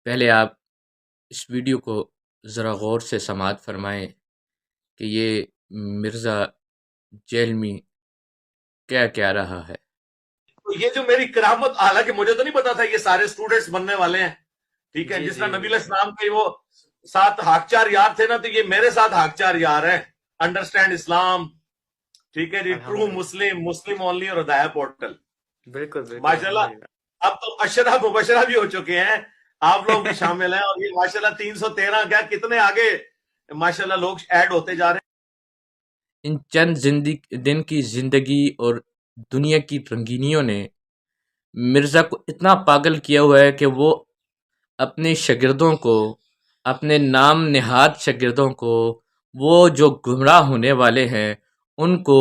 پہلے آپ اس ویڈیو کو ذرا غور سے سماعت فرمائیں کہ یہ مرزا جیلمی کیا کہہ رہا ہے۔ یہ جو میری کرامت، حالانکہ مجھے تو نہیں پتا تھا یہ سارے اسٹوڈنٹس بننے والے ہیں، ٹھیک ہے، جس طرح نبی علیہ السلام کے وہ 7 ہاکچار یار تھے نا، تو یہ میرے 7 ہاکچار یار ہیں۔ انڈرسٹینڈ اسلام، ٹھیک ہے جی، ٹرو مسلم، مسلم اونلی اور ہدایہ پورٹل۔ بالکل ماشاءاللہ اب تو اشرہ مبشرہ بھی ہو چکے ہیں، آپ لوگ بھی شامل ہیں، اور یہ ماشاءاللہ 313 کیا کتنے آگے ماشاءاللہ لوگ ایڈ ہوتے جا رہے ہیں۔ ان چند دن کی زندگی اور دنیا کی رنگینیوں نے مرزا کو اتنا پاگل کیا ہوا ہے کہ وہ اپنے شاگردوں کو، اپنے نام نہاد شاگردوں کو، وہ جو گمراہ ہونے والے ہیں ان کو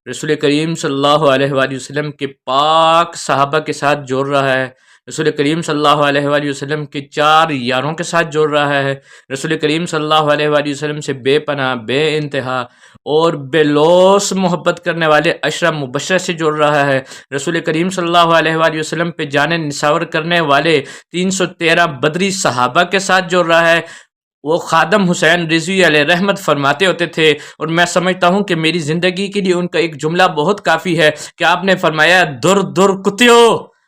رسول کریم صلی اللہ علیہ وآلہ وسلم کے پاک صحابہ کے ساتھ جوڑ رہا ہے، رسول کریم صلی اللہ علیہ وآلہ وسلم کے 4 یاروں کے ساتھ جوڑ رہا ہے، رسول کریم صلی اللہ علیہ وآلہ وسلم سے بے پناہ، بے انتہا اور بے لوث محبت کرنے والے عشرہ مبشرہ سے جوڑ رہا ہے، رسول کریم صلی اللہ علیہ وآلہ وسلم پہ جان نثار کرنے والے 313 بدری صحابہ کے ساتھ جوڑ رہا ہے۔ وہ خادم حسین رضوی علیہ رحمت فرماتے ہوتے تھے، اور میں سمجھتا ہوں کہ میری زندگی کے لیے ان کا ایک جملہ بہت کافی ہے کہ آپ نے فرمایا در در کتیو،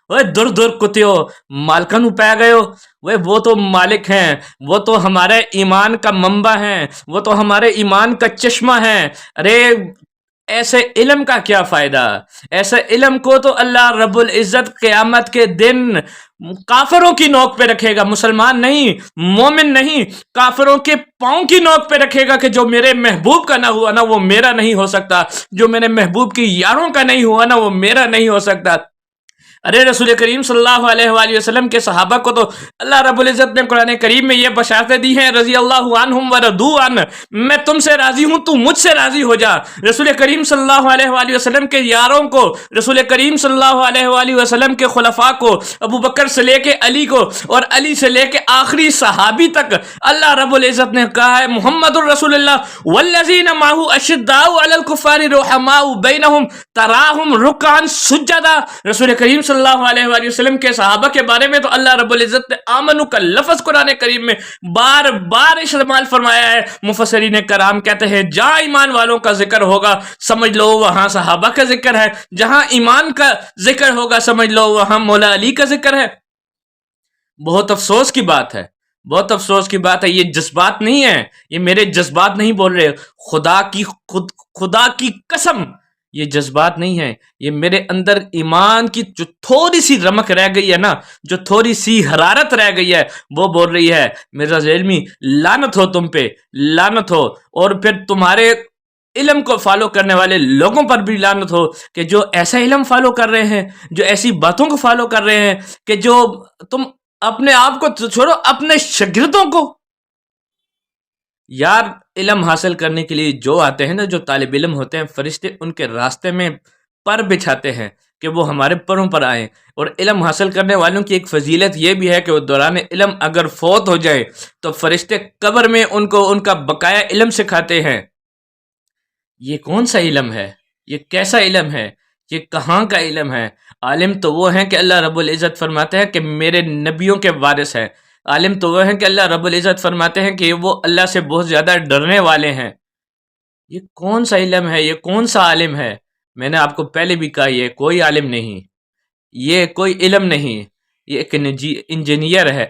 وہ در در کتیو مالکن پہ گئے ہو، وہ تو مالک ہیں، وہ تو ہمارے ایمان کا منبع ہیں، وہ تو ہمارے ایمان کا چشمہ ہیں۔ ارے ایسے علم کا کیا فائدہ؟ ایسے علم کو تو اللہ رب العزت قیامت کے دن کافروں کی نوک پہ رکھے گا، مسلمان نہیں، مومن نہیں، کافروں کے پاؤں کی نوک پہ رکھے گا کہ جو میرے محبوب کا نہ ہوا نا وہ میرا نہیں ہو سکتا، جو میرے محبوب کی یاروں کا نہیں ہوا نا وہ میرا نہیں ہو سکتا۔ ارے رسول کریم صلی اللہ علیہ وآلہ وسلم کے صحابہ کو تو اللہ رب العزت نے قرآن کریم میں یہ بشارتیں دی ہیں، رضی اللہ عنہم ورضوا عنہ، میں تم سے راضی ہوں تو مجھ سے راضی ہو جا۔ رسول کریم صلی اللہ علیہ وآلہ وسلم کے یاروں کو، رسول کریم صلی اللہ علیہ وآلہ وسلم کے خلفاء کو، ابو بکر سے لے کے علی کو اور علی سے لے کے آخری صحابی تک اللہ رب العزت نے کہا ہے محمد الرسول اللہ والذین معه اشداء علی الکفار رحماء بینہم تراہم رکعا سجدا۔ رسول کریم صلی اللہ علیہ وآلہ وسلم کے صحابہ کے بارے میں تو اللہ رب العزت نے آمنو کا لفظ قرآن کریم میں بار بار استعمال فرمایا ہے۔ مفسرین کرام کہتے ہیں جہاں ایمان والوں کا ذکر ہوگا سمجھ لو وہاں صحابہ کا ذکر ہے، جہاں ایمان کا ذکر ہوگا سمجھ لو وہاں مولا علی کا ذکر ہے۔ بہت افسوس کی بات ہے، بہت افسوس کی بات ہے، یہ جذبات نہیں ہیں، یہ میرے جذبات نہیں بول رہے، خدا کی قسم یہ جذبات نہیں ہیں، یہ میرے اندر ایمان کی جو تھوڑی سی رمق رہ گئی ہے نا، جو تھوڑی سی حرارت رہ گئی ہے وہ بول رہی ہے مرزا جیلمی لعنت ہو تم پہ، لعنت ہو، اور پھر تمہارے علم کو فالو کرنے والے لوگوں پر بھی لعنت ہو کہ جو ایسا علم فالو کر رہے ہیں، جو ایسی باتوں کو فالو کر رہے ہیں کہ جو تم اپنے آپ کو چھوڑو اپنے شاگردوں کو، یار علم حاصل کرنے کے لیے جو آتے ہیں نا، جو طالب علم ہوتے ہیں، فرشتے ان کے راستے میں پر بچھاتے ہیں کہ وہ ہمارے پروں پر آئیں، اور علم حاصل کرنے والوں کی ایک فضیلت یہ بھی ہے کہ وہ دوران علم اگر فوت ہو جائے تو فرشتے قبر میں ان کو ان کا بقایا علم سکھاتے ہیں۔ یہ کون سا علم ہے؟ یہ کیسا علم ہے؟ یہ کہاں کا علم ہے؟ عالم تو وہ ہیں کہ اللہ رب العزت فرماتے ہیں کہ میرے نبیوں کے وارث ہیں، عالم تو وہ ہیں کہ اللہ رب العزت فرماتے ہیں کہ وہ اللہ سے بہت زیادہ ڈرنے والے ہیں۔ یہ کون سا علم ہے؟ یہ کون سا عالم ہے؟ میں نے آپ کو پہلے بھی کہا یہ کوئی عالم نہیں، یہ کوئی علم نہیں، یہ ایک انجینئر ہے۔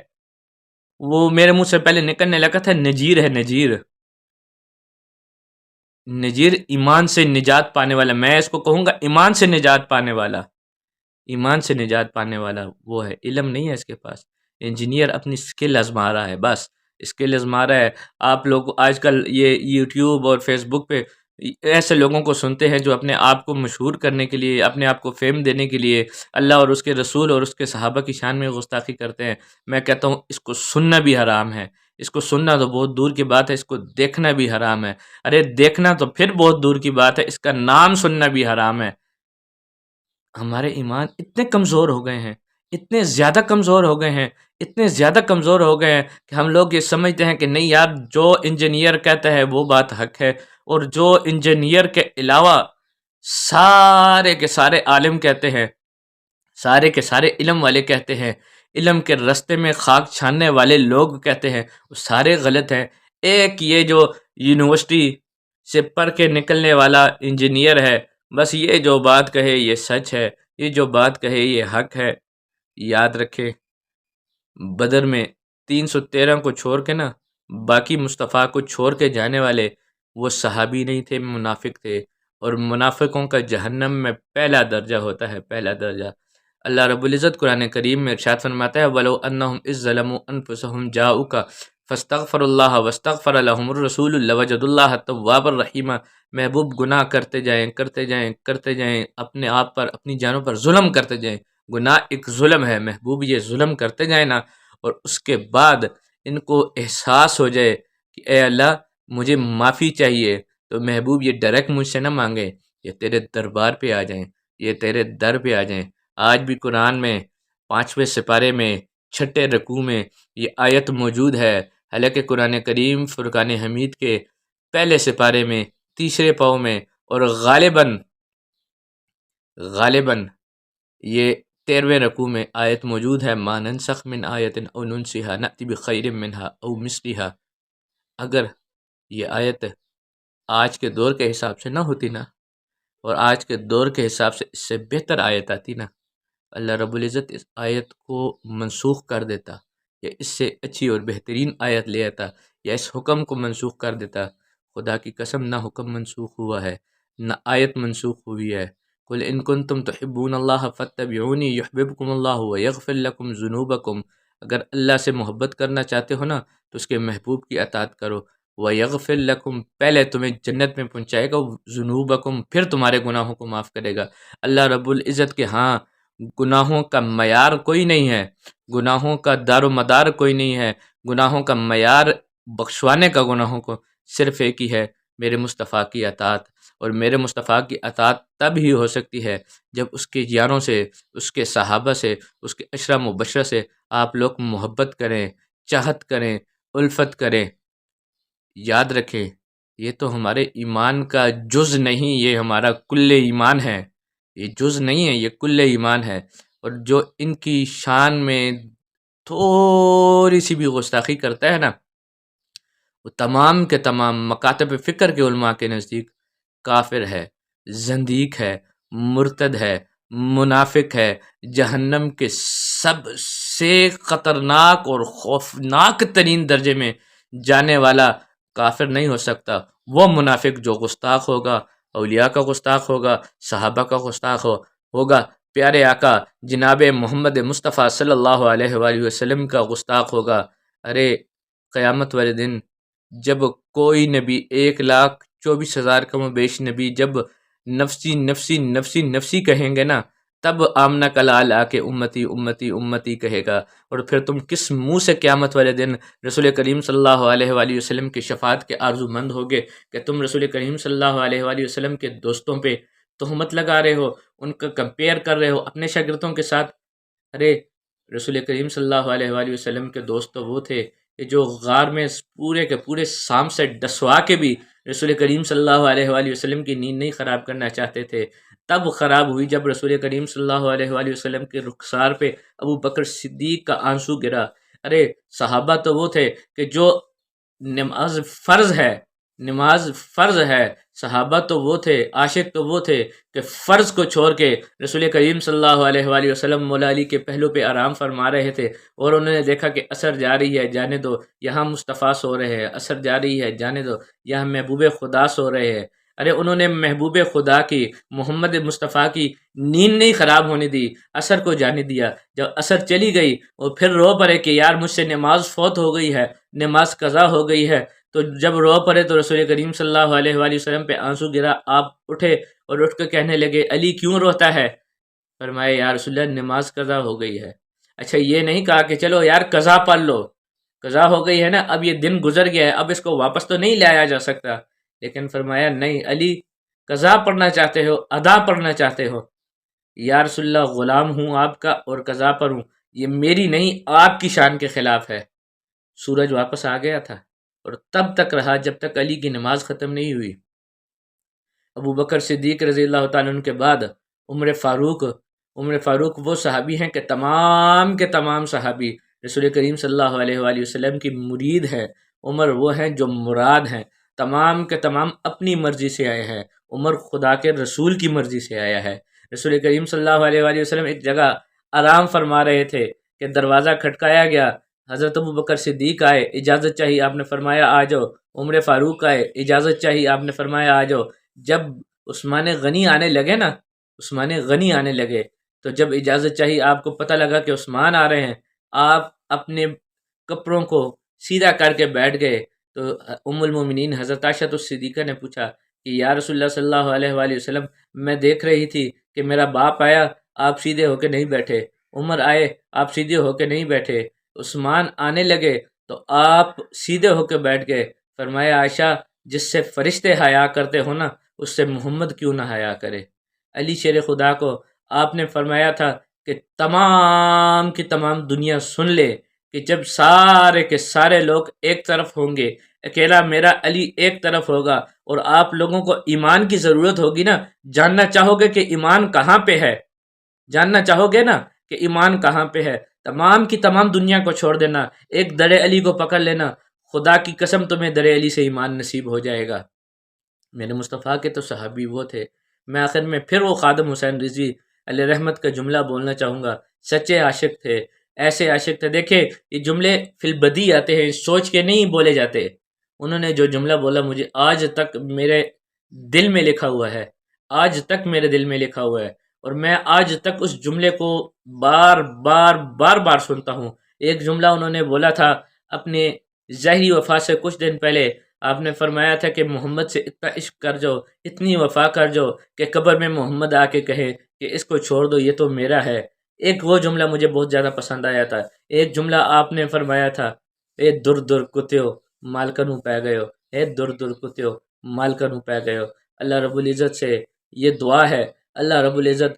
وہ میرے منہ سے پہلے نکلنے لگا تھا نجیر ہے، نجیر، نجیر ایمان سے نجات پانے والا، میں اس کو کہوں گا ایمان سے نجات پانے والا، ایمان سے نجات پانے والا وہ ہے، علم نہیں ہے اس کے پاس۔ انجینئر اپنی سکل آزما رہا ہے، بس سکل آزما رہا ہے۔ آپ لوگ آج کل یہ یوٹیوب اور فیس بک پہ ایسے لوگوں کو سنتے ہیں جو اپنے آپ کو مشہور کرنے کے لیے، اپنے آپ کو فیم دینے کے لیے اللہ اور اس کے رسول اور اس کے صحابہ کی شان میں گستاخی کرتے ہیں۔ میں کہتا ہوں اس کو سننا بھی حرام ہے، اس کو سننا تو بہت دور کی بات ہے، اس کو دیکھنا بھی حرام ہے۔ ارے دیکھنا تو پھر بہت دور کی بات ہے، اس کا نام سننا بھی حرام ہے۔ ہمارے ایمان اتنے کمزور ہو گئے ہیں، اتنے زیادہ کمزور ہو گئے ہیں، اتنے زیادہ کمزور ہو گئے ہیں کہ ہم لوگ یہ سمجھتے ہیں کہ نہیں یار جو انجینئر کہتا ہے وہ بات حق ہے، اور جو انجینئر کے علاوہ سارے کے سارے عالم کہتے ہیں، سارے کے سارے علم والے کہتے ہیں علم کے رستے میں خاک چھاننے والے لوگ کہتے ہیں وہ سارے غلط ہیں۔ ایک یہ جو یونیورسٹی سے پڑھ کے نکلنے والا انجینئر ہے، بس یہ جو بات کہے یہ سچ ہے، یہ جو بات کہے یہ حق ہے۔ یاد رکھے بدر میں 313 کو چھوڑ کے نا، باقی مصطفیٰ کو چھوڑ کے جانے والے وہ صحابی نہیں تھے، منافق تھے، اور منافقوں کا جہنم میں پہلا درجہ ہوتا ہے، پہلا درجہ۔ اللہ رب العزت قرآن کریم میں ارشاد فرماتا ہے وَلَوْ أَنَّهُمْ إِذ ظَّلَمُوا أَنفُسَهُمْ جَاءُوكَ فَاسْتَغْفَرُوا اللَّهَ وَاسْتَغْفَرَ لَهُمُ الرَّسُولُ لَوَجَدُوا اللَّهَ تَوَّابًا رَحِيمًا۔ محبوب گناہ کرتے جائیں، کرتے جائیں، کرتے جائیں، اپنے آپ پر، اپنی جانوں پر ظلم کرتے جائیں۔ گناہ ایک ظلم ہے، محبوب یہ ظلم کرتے جائیں نا، اور اس کے بعد ان کو احساس ہو جائے کہ اے اللہ مجھے معافی چاہیے، تو محبوب یہ ڈائریکٹ مجھ سے نہ مانگے، یہ تیرے دربار پہ آ جائیں، یہ تیرے در پہ آ جائیں۔ آج بھی قرآن میں 5ویں سپارے میں 6 رکوع میں یہ آیت موجود ہے، حالانکہ قرآن کریم فرقان حمید کے پہلے سپارے میں 3 پاؤں میں، اور غالباً یہ 13ویں رکوع میں آیت موجود ہے ما ننسخ من آیت او ننسیہا نأتی بخیر منہا او مثلہا۔ اگر یہ آیت آج کے دور کے حساب سے نہ ہوتی نا، اور آج کے دور کے حساب سے اس سے بہتر آیت آتی نا، اللہ رب العزت اس آیت کو منسوخ کر دیتا، یا اس سے اچھی اور بہترین آیت لے آتا، یا اس حکم کو منسوخ کر دیتا۔ خدا کی قسم نہ حکم منسوخ ہوا ہے، نہ آیت منسوخ ہوئی ہے۔ قل ان کنتم تحبون اللہ فاتبعونی یحببکم اللہ ویغفر لکم ذنوبکم۔ اگر اللہ سے محبت کرنا چاہتے ہو نا تو اس کے محبوب کی اطاعت کرو، ویغفر لکم، پہلے تمہیں جنت میں پہنچائے گا، ذنوبکم، پھر تمہارے گناہوں کو معاف کرے گا۔ اللہ رب العزت کے ہاں گناہوں کا معیار کوئی نہیں ہے، گناہوں کا دار و مدار کوئی نہیں ہے، گناہوں کا معیار بخشوانے کا گناہوں کو صرف ایک ہی ہے، میرے مصطفیٰ کی اطاعت۔ اور میرے مصطفیٰ کی اطاعت تب ہی ہو سکتی ہے جب اس کے یاروں سے، اس کے صحابہ سے، اس کے عشرہ مبشرہ سے آپ لوگ محبت کریں، چاہت کریں، الفت کریں۔ یاد رکھیں یہ تو ہمارے ایمان کا جز نہیں، یہ ہمارا کل ایمان ہے، یہ جز نہیں ہے، یہ کل ایمان ہے۔ اور جو ان کی شان میں تھوڑی سی بھی گستاخی کرتا ہے نا، وہ تمام کے تمام مکاتب فکر کے علماء کے نزدیک کافر ہے، زندیق ہے، مرتد ہے، منافق ہے، جہنم کے سب سے خطرناک اور خوفناک ترین درجے میں جانے والا کافر نہیں ہو سکتا۔ وہ منافق جو گستاخ ہوگا، اولیاء کا گستاخ ہوگا، صحابہ کا گستاخ ہوگا، پیارے آقا جناب محمد مصطفیٰ صلی اللہ علیہ وآلہ وسلم کا گستاخ ہوگا۔ ارے قیامت والے دن جب کوئی نبی 1,24,000 کم و بیش نبی جب نفسی نفسی نفسی نفسی کہیں گے نا، تب آمنہ کا لال آ کے امتی امتی امتی کہے گا۔ اور پھر تم کس منہ سے قیامت والے دن رسول کریم صلی اللہ علیہ وآلہ وسلم کی شفاعت کے آرزو مند ہوگے کہ تم رسول کریم صلی اللہ علیہ وآلہ وسلم کے دوستوں پہ تہمت لگا رہے ہو، ان کا کمپیئر کر رہے ہو اپنے شاگردوں کے ساتھ۔ ارے رسول کریم صلی اللہ علیہ وآلہ وسلم کے دوست تو وہ تھے کہ جو غار میں پورے کے پورے سام سے ڈسوا کے بھی رسول کریم صلی اللہ علیہ وآلہ وسلم کی نیند نہیں خراب کرنا چاہتے تھے۔ تب خراب ہوئی جب رسول کریم صلی اللہ علیہ وآلہ وسلم کے رخسار پہ ابو بکر صدیق کا آنسو گرا۔ ارے صحابہ تو وہ تھے کہ جو نماز فرض ہے، صحابہ تو وہ تھے، عاشق تو وہ تھے کہ فرض کو چھوڑ کے رسول کریم صلی اللہ علیہ وآلہ وسلم مولا علی کے پہلو پہ آرام فرما رہے تھے، اور انہوں نے دیکھا کہ اثر جا رہی ہے، جانے دو، یہاں مصطفیٰ سو رہے ہیں، اثر جا رہی ہے، جانے دو، یہاں محبوب خدا سو رہے ہیں۔ ارے انہوں نے محبوب خدا کی، محمد مصطفیٰ کی نیند نہیں خراب ہونے دی، اثر کو جانے دیا۔ جب اثر چلی گئی اور پھر رو پڑے کہ یار مجھ سے نماز فوت ہو گئی ہے، نماز قضا ہو گئی ہے، تو جب رو پڑے تو رسول کریم صلی اللہ علیہ وآلہ وسلم پہ آنسو گرا۔ آپ اٹھے اور اٹھ کے کہنے لگے علی کیوں روتا ہے؟ فرمایا یا رسول اللہ نماز قضا ہو گئی ہے۔ اچھا یہ نہیں کہا کہ چلو یار قضا پڑھ لو، قضا ہو گئی ہے نا، اب یہ دن گزر گیا ہے، اب اس کو واپس تو نہیں لایا جا سکتا، لیکن فرمایا نہیں علی قضا پڑھنا چاہتے ہو، ادا پڑھنا چاہتے ہو؟ یا رسول اللہ غلام ہوں آپ کا اور قضا پڑھوں، یہ میری نہیں آپ کی شان کے خلاف ہے۔ سورج واپس آ گیا تھا اور تب تک رہا جب تک علی کی نماز ختم نہیں ہوئی۔ ابو بکر صدیق رضی اللہ تعالیٰ عنہ کے بعد عمر فاروق عمر فاروق وہ صحابی ہیں کہ تمام کے تمام صحابی رسول کریم صلی اللہ علیہ وآلہ وسلم کی مرید ہیں. عمر وہ ہیں جو مراد ہیں، تمام کے تمام اپنی مرضی سے آئے ہیں. عمر خدا کے رسول کی مرضی سے آیا ہے. رسول کریم صلی اللہ علیہ وآلہ وسلم ایک جگہ آرام فرما رہے تھے کہ دروازہ کھٹکایا گیا. حضرت ابو بکر صدیق آئے، اجازت چاہیے، آپ نے فرمایا آ جاؤ. عمر فاروق آئے، اجازت چاہیے، آپ نے فرمایا آ جاؤ. جب عثمان غنی آنے لگے نا، عثمان غنی آنے لگے تو جب اجازت چاہیے، آپ کو پتہ لگا کہ عثمان آ رہے ہیں، آپ اپنے کپڑوں کو سیدھا کر کے بیٹھ گئے. تو ام المومنین حضرت عائشہ الصدیقہ نے پوچھا کہ یا رسول اللہ صلی اللہ علیہ وآلہ وسلم، میں دیکھ رہی تھی کہ میرا باپ آیا، آپ سیدھے ہو کے نہیں بیٹھے، عمر آئے، آپ سیدھے ہو کے نہیں بیٹھے، عثمان آنے لگے تو آپ سیدھے ہو کے بیٹھ گئے. فرمایا عائشہ، جس سے فرشتے حیا کرتے ہو نا، اس سے محمد کیوں نہ حیا کرے. علی شیر خدا کو آپ نے فرمایا تھا کہ تمام کی تمام دنیا سن لے کہ جب سارے کے سارے لوگ ایک طرف ہوں گے، اکیلا میرا علی ایک طرف ہوگا، اور آپ لوگوں کو ایمان کی ضرورت ہوگی نا، جاننا چاہو گے کہ ایمان کہاں پہ ہے، جاننا چاہو گے نا کہ ایمان کہاں پہ ہے، تمام کی تمام دنیا کو چھوڑ دینا، ایک در علی کو پکڑ لینا، خدا کی قسم تمہیں در علی سے ایمان نصیب ہو جائے گا. میرے مصطفیٰ کے تو صحابی وہ تھے. میں آخر میں پھر وہ خادم حسین رضوی علیہ رحمت کا جملہ بولنا چاہوں گا. سچے عاشق تھے، ایسے عاشق تھے. دیکھیں یہ جملے فی البدی آتے ہیں، سوچ کے نہیں بولے جاتے. انہوں نے جو جملہ بولا مجھے آج تک میرے دل میں لکھا ہوا ہے، آج تک میرے دل میں لکھا ہوا ہے، اور میں آج تک اس جملے کو بار بار بار بار سنتا ہوں. ایک جملہ انہوں نے بولا تھا اپنے ظاہری وفات سے کچھ دن پہلے. آپ نے فرمایا تھا کہ محمد سے اتنا عشق کر جاؤ، اتنی وفا کر جاؤ کہ قبر میں محمد آ کے کہے کہ اس کو چھوڑ دو، یہ تو میرا ہے. ایک وہ جملہ مجھے بہت زیادہ پسند آیا تھا. ایک جملہ آپ نے فرمایا تھا، اے در در کتیو مالکنوں پہ گئے، اے در در کتیو مالکنوں پہ گئے. اللہ رب العزت سے یہ دعا ہے، اللہ رب العزت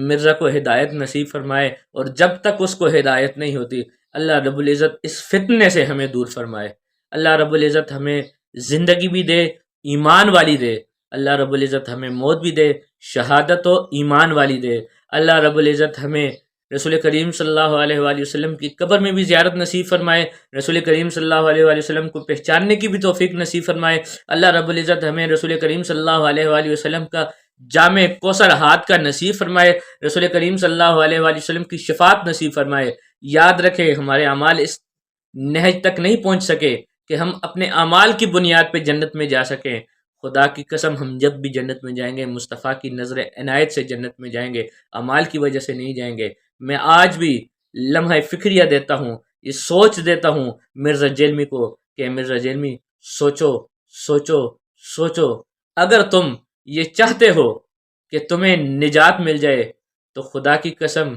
مرزا کو ہدایت نصیب فرمائے، اور جب تک اس کو ہدایت نہیں ہوتی، اللہ رب العزت اس فتنے سے ہمیں دور فرمائے. اللہ رب العزت ہمیں زندگی بھی دے، ایمان والی دے. اللہ رب العزت ہمیں موت بھی دے، شہادت و ایمان والی دے. اللہ رب العزت ہمیں رسول کریم صلی اللہ علیہ وآلہ وسلم کی قبر میں بھی زیارت نصیب فرمائے، رسول کریم صلی اللہ علیہ وآلہ وسلم کو پہچاننے کی بھی توفیق نصیب فرمائے. اللہ رب العزت ہمیں رسول کریم صلی اللہ علیہ وآلہ وسلم کا جامع کوثر ہاتھ کا نصیب فرمائے، رسول کریم صلی اللہ علیہ وآلہ وسلم کی شفاعت نصیب فرمائے. یاد رکھے ہمارے اعمال اس نہج تک نہیں پہنچ سکے کہ ہم اپنے اعمال کی بنیاد پہ جنت میں جا سکیں. خدا کی قسم ہم جب بھی جنت میں جائیں گے مصطفیٰ کی نظر عنایت سے جنت میں جائیں گے، اعمال کی وجہ سے نہیں جائیں گے. میں آج بھی لمحہ فکریہ دیتا ہوں، یہ سوچ دیتا ہوں مرزا جیلمی کو کہ مرزا جیلمی سوچو سوچو سوچو، اگر تم یہ چاہتے ہو کہ تمہیں نجات مل جائے تو خدا کی قسم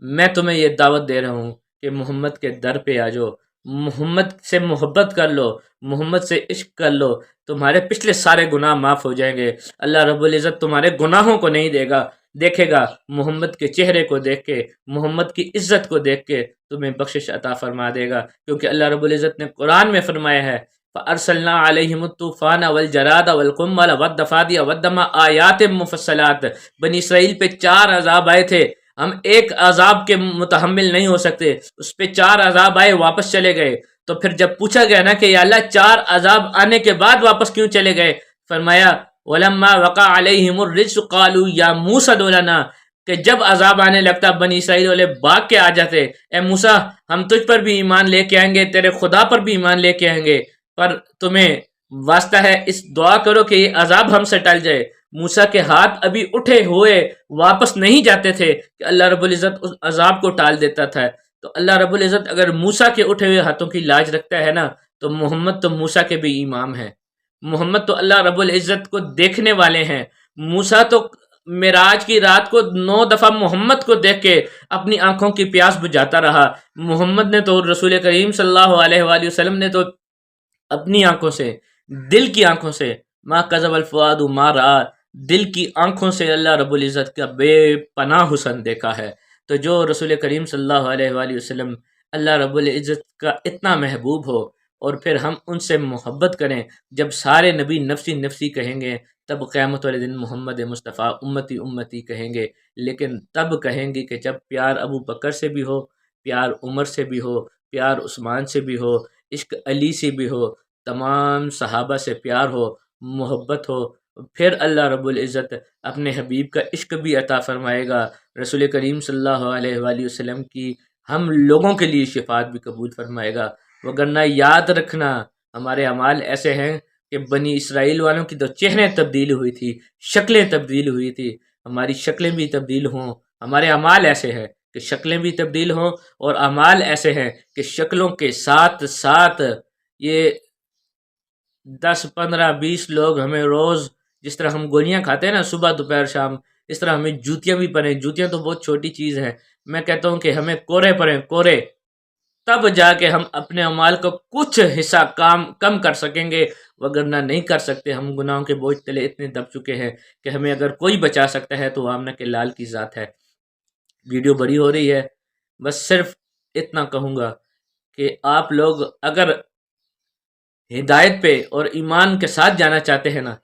میں تمہیں یہ دعوت دے رہا ہوں کہ محمد کے در پہ آ جاؤ، محمد سے محبت کر لو، محمد سے عشق کر لو، تمہارے پچھلے سارے گناہ معاف ہو جائیں گے. اللہ رب العزت تمہارے گناہوں کو نہیں دے گا، دیکھے گا محمد کے چہرے کو دیکھ کے، محمد کی عزت کو دیکھ کے تمہیں بخشش عطا فرما دے گا. کیونکہ اللہ رب العزت نے قرآن میں فرمایا ہے فَأَرْسَلْنَا عَلَيْهِمُ الطُّوفَانَ وَالْجَرَادَ وَالْقُمَّلَ وَالضَّفَادِعَ وَالدَّمَ آیَاتٍ مُفَصَّلَاتٍ. بنی اسرائیل پہ 4 عذاب آئے تھے، ہم ایک عذاب کے متحمل نہیں ہو سکتے، اس پہ 4 عذاب آئے، واپس چلے گئے. تو پھر جب پوچھا گیا نا کہ یا اللہ 4 عذاب آنے کے بعد واپس کیوں چلے گئے، فرمایا وَلَمَّا وَقَعَ عَلَيْهِمُ الرِّجْسُ قَالُوا يَا مُوسَىٰ ادْعُ لَنَا، کہ جب عذاب آنے لگتا بنی اسرائیل والے بھاگ کے آ جاتے، اے موسیٰ ہم تجھ پر بھی ایمان لے کے آئیں گے، تیرے خدا پر بھی ایمان لے کے آئیں گے، پر تمہیں واسطہ ہے اس دعا کرو کہ یہ عذاب ہم سے ٹل جائے. موسیٰ کے ہاتھ ابھی اٹھے ہوئے واپس نہیں جاتے تھے کہ اللہ رب العزت اس عذاب کو ٹال دیتا تھا. تو اللہ رب العزت اگر موسیٰ کے اٹھے ہوئے ہاتھوں کی لاج رکھتا ہے نا، تو محمد تو موسیٰ کے بھی امام ہیں، محمد تو اللہ رب العزت کو دیکھنے والے ہیں. موسیٰ تو معراج کی رات کو 9 دفعہ محمد کو دیکھ کے اپنی آنکھوں کی پیاس بجھاتا رہا. محمد نے تو، رسول کریم صلی اللہ علیہ وآلہ وسلم نے تو اپنی آنکھوں سے، دل کی آنکھوں سے، ما کذب الفؤاد ما رأى، دل کی آنکھوں سے اللہ رب العزت کا بے پناہ حسن دیکھا ہے. تو جو رسول کریم صلی اللہ علیہ وآلہ وسلم اللہ رب العزت کا اتنا محبوب ہو، اور پھر ہم ان سے محبت کریں. جب سارے نبی نفسی نفسی کہیں گے تب قیامت والے دن محمد مصطفیٰ امتی امتی کہیں گے. لیکن تب کہیں گے کہ جب پیار ابو بکر سے بھی ہو، پیار عمر سے بھی ہو، پیار عثمان سے بھی ہو، عشق علی سے بھی ہو، تمام صحابہ سے پیار ہو، محبت ہو. پھر اللہ رب العزت اپنے حبیب کا عشق بھی عطا فرمائے گا. رسول کریم صلی اللہ علیہ وآلہ وسلم کی ہم لوگوں کے لیے شفاعت بھی قبول فرمائے گا. وگرنہ یاد رکھنا ہمارے اعمال ایسے ہیں کہ بنی اسرائیل والوں کی تو چہریں تبدیل ہوئی تھی، شکلیں تبدیل ہوئی تھی. ہماری شکلیں بھی تبدیل ہوں. ہمارے اعمال ایسے ہیں کہ شکلیں بھی تبدیل ہوں، اور اعمال ایسے ہیں کہ شکلوں کے ساتھ ساتھ یہ 10 15 20 لوگ ہمیں روز، جس طرح ہم گولیاں کھاتے ہیں نا صبح دوپہر شام، اس طرح ہمیں جوتیاں بھی پڑیں. جوتیاں تو بہت چھوٹی چیز ہیں. میں کہتا ہوں کہ ہمیں کورے پڑیں، کورے، تب جا کے ہم اپنے اعمال کو کچھ حصہ کم کر سکیں گے. وگرنہ نہیں کر سکتے. ہم گناہوں کے بوجھ تلے اتنے دب چکے ہیں کہ ہمیں اگر کوئی بچا سکتا ہے تو وہ آمنہ کے لال کی ذات ہے. ویڈیو بڑی ہو رہی ہے، بس صرف اتنا کہوں گا کہ آپ لوگ اگر ہدایت پہ اور ایمان کے ساتھ جانا چاہتے ہیں نا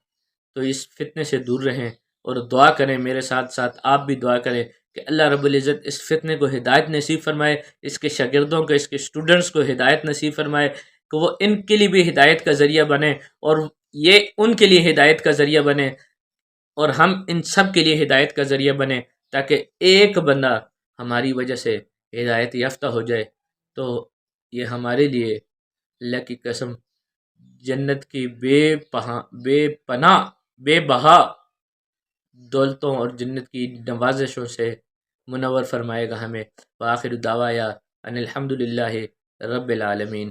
تو اس فتنے سے دور رہیں، اور دعا کریں. میرے ساتھ ساتھ آپ بھی دعا کریں کہ اللہ رب العزت اس فتنے کو ہدایت نصیب فرمائے، اس کے شاگردوں کو، اس کے اسٹوڈنٹس کو ہدایت نصیب فرمائے کہ وہ ان کے لیے بھی ہدایت کا ذریعہ بنے، اور یہ ان کے لیے ہدایت کا ذریعہ بنے، اور ہم ان سب کے لیے ہدایت کا ذریعہ بنے، تاکہ ایک بندہ ہماری وجہ سے ہدایت یافتہ ہو جائے. تو یہ ہمارے لیے اللہ کی قسم جنت کی بے پناہ بے بہا دولتوں اور جنت کی نوازشوں سے منور فرمائے گا ہمیں. وآخر دعوایا ان الحمد للہ رب العالمین.